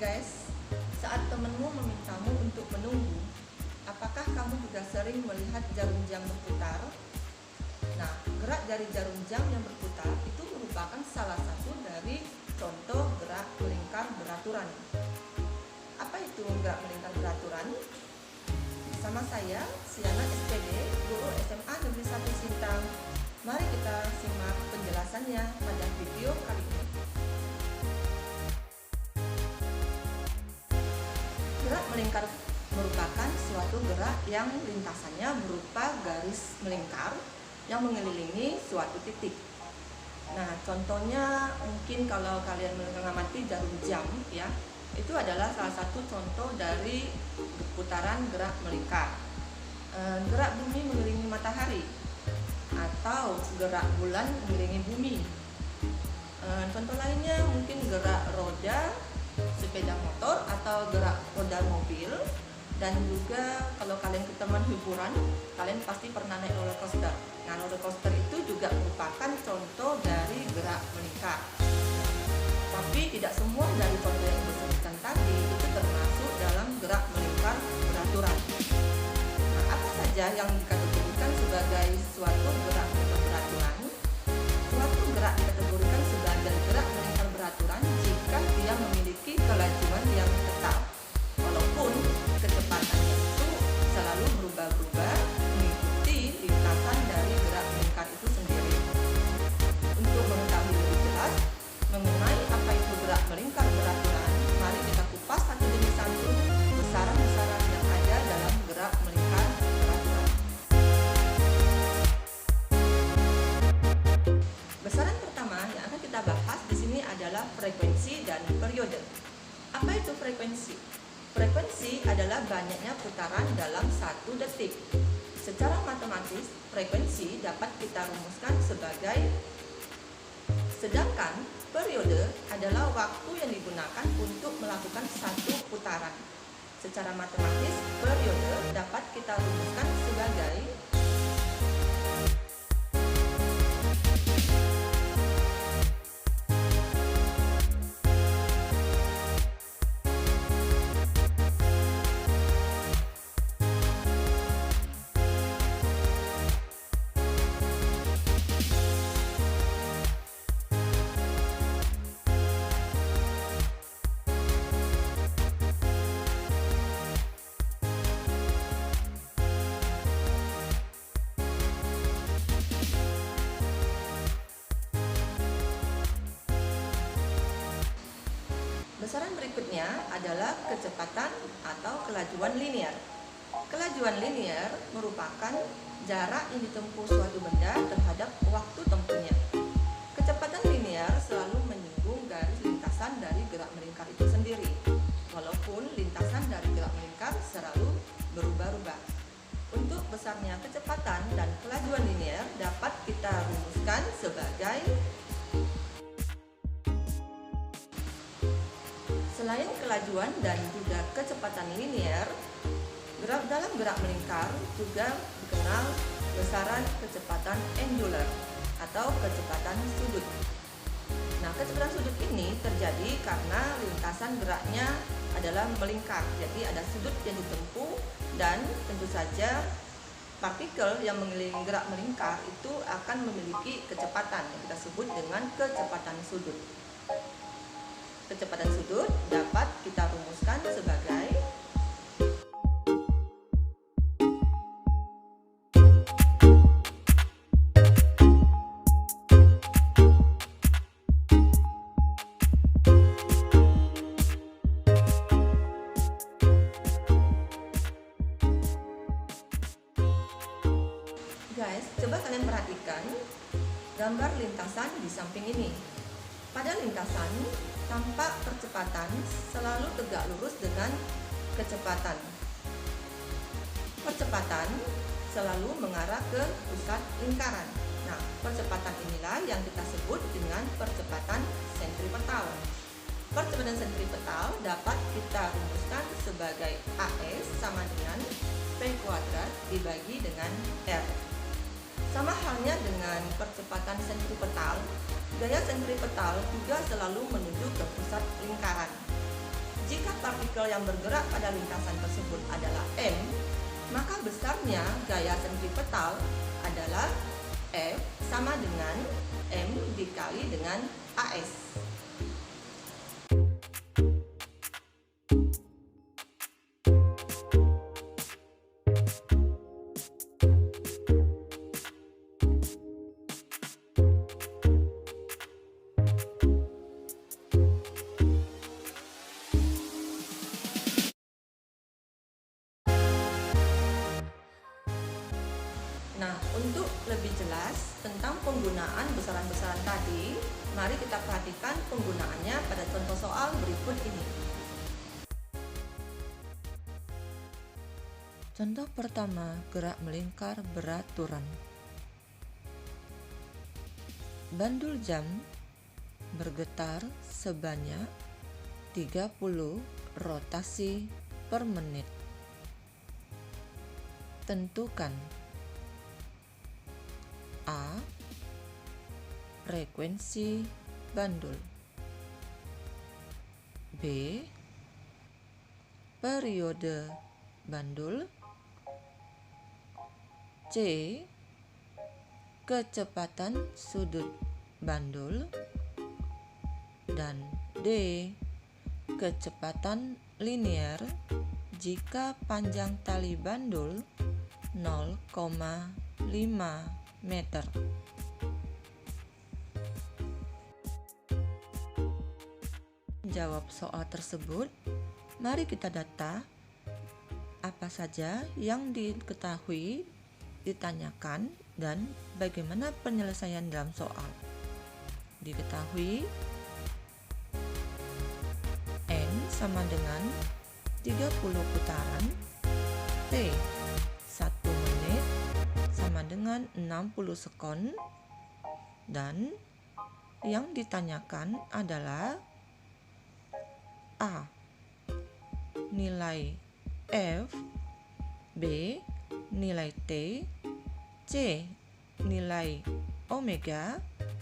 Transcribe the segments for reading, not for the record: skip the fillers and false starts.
guys, saat temenmu memintamu untuk menunggu, apakah kamu juga sering melihat jarum jam berputar? Nah, gerak dari jarum jam yang berputar itu merupakan salah satu dari contoh gerak melingkar beraturan. Apa itu gerak melingkar beraturan? Bersama saya, Siana SPD, Guru SMA Negeri 1 Sintang. Mari kita simak penjelasannya pada video kali ini. Gerak melingkar merupakan suatu gerak yang lintasannya berupa garis melingkar yang mengelilingi suatu titik. Nah, contohnya mungkin kalau kalian mengamati jarum jam ya, itu adalah salah satu contoh dari putaran gerak melingkar. Gerak bumi mengelilingi matahari atau gerak bulan mengelilingi bumi. Contoh lainnya mungkin gerak roda sepeda motor atau gerak roda mobil. Dan juga kalau kalian ke teman hiburan, kalian pasti pernah naik roller coaster. Nah, roller coaster itu juga merupakan contoh dari gerak melingkar. Tapi tidak semua dari contoh yang disebutkan tadi itu termasuk dalam gerak melingkar beraturan. Nah, apa saja yang dikategorikan sebagai suatu gerak melingkar beraturan? Suatu gerak dikategorikan sebagai gerak melingkar beraturan jika dia memiliki kelajuan yang tetap, walaupun kecepatannya itu selalu berubah-ubah mengikuti lintasan dari gerak melingkar itu sendiri. Untuk mengetahui lebih jelas mengenai apa itu gerak melingkar beraturan, mari kita kupas satu demi satu besaran-besaran yang ada dalam gerak melingkar beraturan. Besaran pertama yang akan kita bahas di sini adalah frekuensi dan periode. Apa itu frekuensi? Frekuensi adalah banyaknya putaran dalam 1 detik. Secara matematis, frekuensi dapat kita rumuskan sebagai, sedangkan periode adalah waktu yang digunakan untuk melakukan 1 putaran. Secara matematis, periode dapat kita rumuskan sebagai besaran berikutnya adalah kecepatan atau kelajuan linear. Kelajuan linear merupakan jarak yang ditempuh suatu benda terhadap waktu tempuhnya. Kecepatan linear selalu menyinggung garis lintasan dari gerak melingkar itu sendiri, walaupun lintasan dari gerak melingkar selalu berubah-ubah. Untuk besarnya kecepatan dan kelajuan linear dapat kita rumuskan sebagai, selain kelajuan dan juga kecepatan linear, dalam gerak melingkar juga dikenal besaran kecepatan angular atau kecepatan sudut. Nah, kecepatan sudut ini terjadi karena lintasan geraknya adalah melingkar, jadi ada sudut yang ditempuh dan tentu saja partikel yang mengelilingi gerak melingkar itu akan memiliki kecepatan yang kita sebut dengan kecepatan sudut. Kecepatan sudut dapat kita rumuskan sebagai guys, coba kalian perhatikan gambar lintasan di samping ini. Pada lintasan, tampak percepatan selalu tegak lurus dengan kecepatan. Percepatan selalu mengarah ke pusat lingkaran. Nah, percepatan inilah yang kita sebut dengan percepatan sentripetal. Percepatan sentripetal dapat kita rumuskan sebagai AS sama dengan P kuadrat dibagi dengan R. Sama halnya dengan percepatan sentripetal, gaya sentripetal juga selalu menuju ke pusat lingkaran. Jika partikel yang bergerak pada lintasan tersebut adalah M, maka besarnya gaya sentripetal adalah F sama dengan M dikali dengan AS. Nah, untuk lebih jelas tentang penggunaan besaran-besaran tadi, mari kita perhatikan penggunaannya pada contoh soal berikut ini. Contoh pertama, gerak melingkar beraturan. Bandul jam bergetar sebanyak 30 rotasi per menit. Tentukan A. Frekuensi bandul. B. Periode bandul. C. Kecepatan sudut bandul. Dan D. Kecepatan linier jika panjang tali bandul 0,5 meter. Jawab soal tersebut. Mari kita data apa saja yang diketahui, ditanyakan, dan bagaimana penyelesaian dalam soal. Diketahui N sama dengan 30 putaran, T 1 menit sama dengan 60 sekon, dan yang ditanyakan adalah A. Nilai F, B. Nilai T, C. Nilai omega,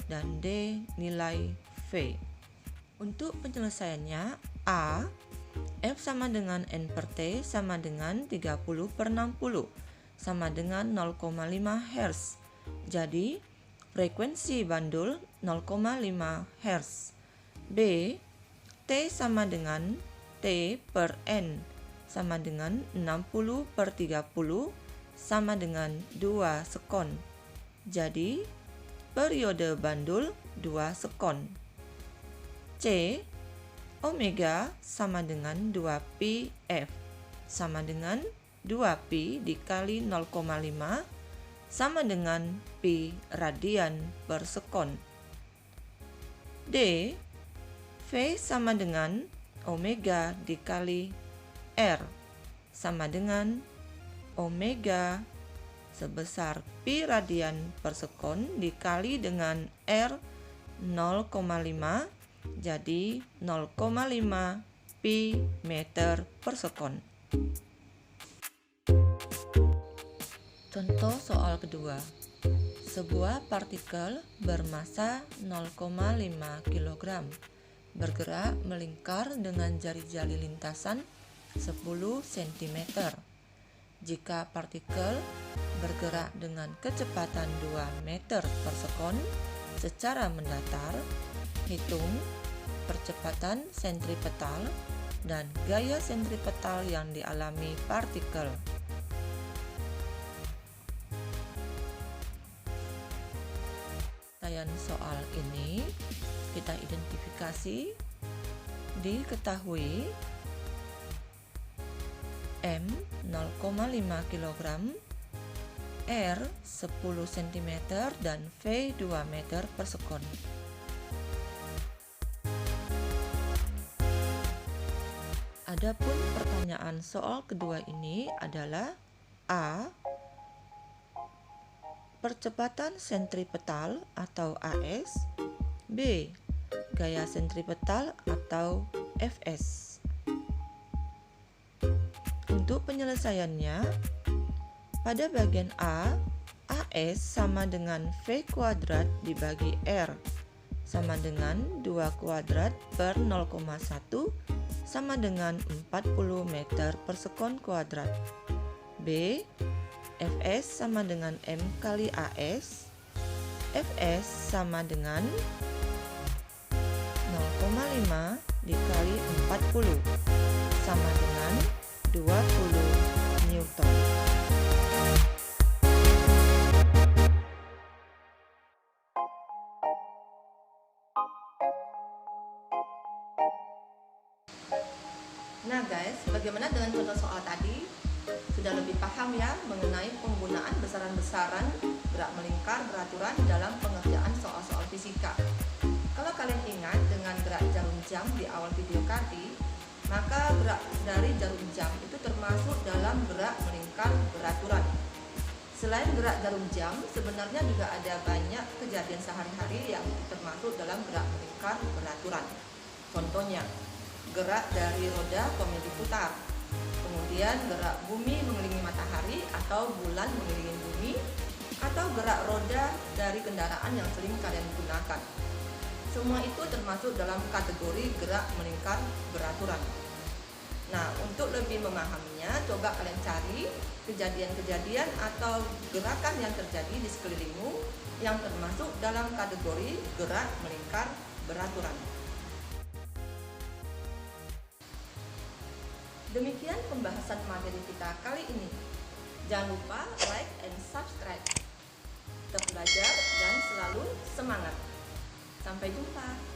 dan D. Nilai V. Untuk penyelesaiannya, A. F sama dengan N per T sama dengan 30 per 60 sama dengan 0,5 Hz. Jadi, frekuensi bandul 0,5 Hz. B. T sama dengan T per N sama dengan 60 per 30 sama dengan 2 sekon. Jadi, periode bandul 2 sekon. C. Omega sama dengan 2pi F sama dengan 2pi dikali 0,5 sama dengan pi radian per sekon. D. V sama dengan omega dikali R sama dengan omega sebesar pi radian per sekon dikali dengan R 0,5, jadi 0,5 pi meter per sekon. Contoh soal kedua. Sebuah partikel bermasa 0,5 kg bergerak melingkar dengan jari-jari lintasan 10 cm. Jika partikel bergerak dengan kecepatan 2 meter per sekon secara mendatar, hitung percepatan sentripetal dan gaya sentripetal yang dialami partikel. Soal ini kita identifikasi. Diketahui M 0,5 kg, R 10 cm, dan V 2 meter per sekon. Adapun pertanyaan soal kedua ini adalah A. Percepatan sentripetal atau AS, B. Gaya sentripetal atau Fs. Untuk penyelesaiannya, pada bagian A, AS sama dengan V kuadrat dibagi R sama dengan 2 kuadrat per 0,1 sama dengan 40 meter per sekon kuadrat. B. Fs sama dengan M kali As. Fs sama dengan 0,5 dikali 40 sama dengan 20 Newton. Nah guys, bagaimana dengan contoh soal tadi? Sudah lebih paham ya mengenai penggunaan besaran-besaran gerak melingkar beraturan dalam pengerjaan soal-soal fisika. Kalau kalian ingat dengan gerak jarum jam di awal video tadi, maka gerak dari jarum jam itu termasuk dalam gerak melingkar beraturan. Selain gerak jarum jam, sebenarnya juga ada banyak kejadian sehari-hari yang termasuk dalam gerak melingkar beraturan. Contohnya, gerak dari roda komedi putar, kemudian gerak bumi mengelilingi matahari atau bulan mengelilingi bumi, atau gerak roda dari kendaraan yang sering kalian gunakan. Semua itu termasuk dalam kategori gerak melingkar beraturan. Nah, untuk lebih memahaminya, coba kalian cari kejadian-kejadian atau gerakan yang terjadi di sekelilingmu yang termasuk dalam kategori gerak melingkar beraturan. Demikian pembahasan materi kita kali ini. Jangan lupa like and subscribe. Tetap belajar dan selalu semangat. Sampai jumpa.